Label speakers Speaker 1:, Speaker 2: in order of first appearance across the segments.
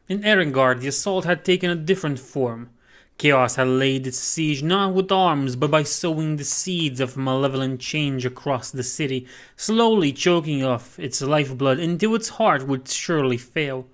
Speaker 1: In Erengrad, the assault had taken a different form. Chaos had laid its siege not with arms, but by sowing the seeds of malevolent change across the city, slowly choking off its lifeblood until its heart would surely fail.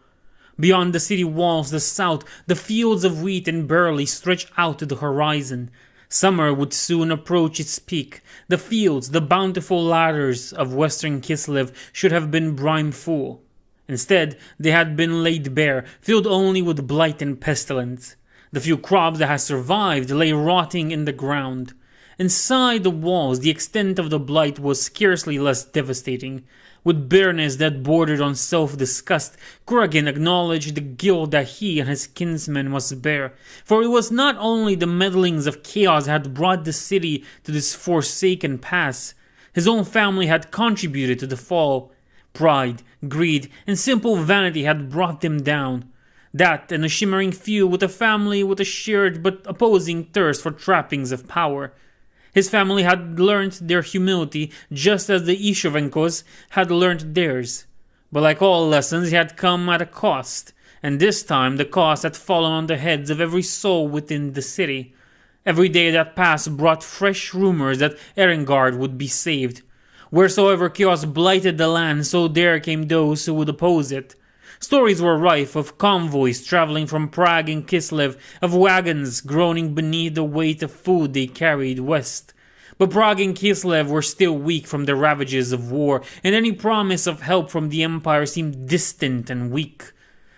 Speaker 1: Beyond the city walls, the south, the fields of wheat and barley stretched out to the horizon. Summer would soon approach its peak. The fields, the bountiful ladders of western Kislev should have been brimful. Instead, they had been laid bare, filled only with blight and pestilence. The few crops that had survived lay rotting in the ground. Inside the walls, the extent of the blight was scarcely less devastating. With bitterness that bordered on self-disgust, Kuragin acknowledged the guilt that he and his kinsmen must bear. For it was not only the meddlings of chaos that had brought the city to this forsaken pass. His own family had contributed to the fall. Pride, greed, and simple vanity had brought them down. That and a shimmering feud with a family with a shared but opposing thirst for trappings of power. His family had learnt their humility just as the Ishovenkos had learnt theirs. But like all lessons, it had come at a cost, and this time the cost had fallen on the heads of every soul within the city. Every day that passed brought fresh rumors that Erengrad would be saved. Wheresoever chaos blighted the land, so there came those who would oppose it. Stories were rife of convoys traveling from Prague and Kislev, of wagons groaning beneath the weight of food they carried west. But Prague and Kislev were still weak from the ravages of war, and any promise of help from the Empire seemed distant and weak.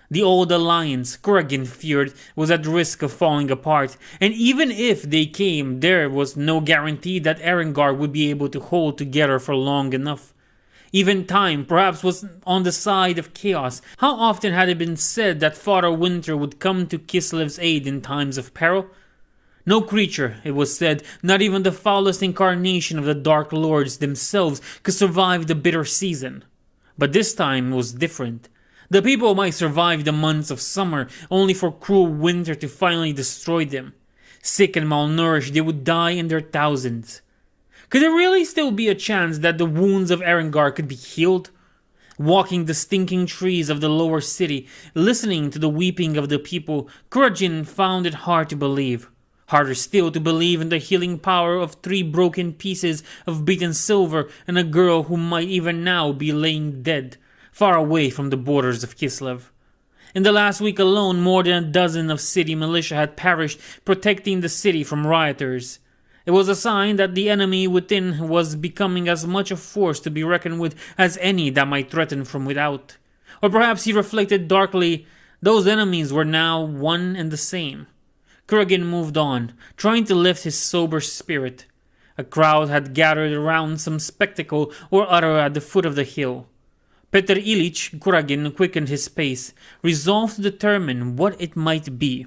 Speaker 1: The old alliance, Kuragin feared, was at risk of falling apart, and even if they came, there was no guarantee that Erengrad would be able to hold together for long enough. Even time, perhaps, was on the side of chaos. How often had it been said that Father Winter would come to Kislev's aid in times of peril? No creature, it was said, not even the foulest incarnation of the Dark Lords themselves, could survive the bitter season. But this time was different. The people might survive the months of summer, only for cruel winter to finally destroy them. Sick and malnourished, they would die in their thousands. Could there really still be a chance that the wounds of Erengrad could be healed? Walking the stinking trees of the lower city, listening to the weeping of the people, Kuragin found it hard to believe. Harder still to believe in the healing power of 3 broken pieces of beaten silver and a girl who might even now be laying dead, far away from the borders of Kislev. In the last week alone, more than a dozen of city militia had perished protecting the city from rioters. It was a sign that the enemy within was becoming as much a force to be reckoned with as any that might threaten from without. Or perhaps he reflected darkly, those enemies were now one and the same. Kuragin moved on, trying to lift his sober spirit. A crowd had gathered around some spectacle or other at the foot of the hill. Petr Ilich Kuragin quickened his pace, resolved to determine what it might be.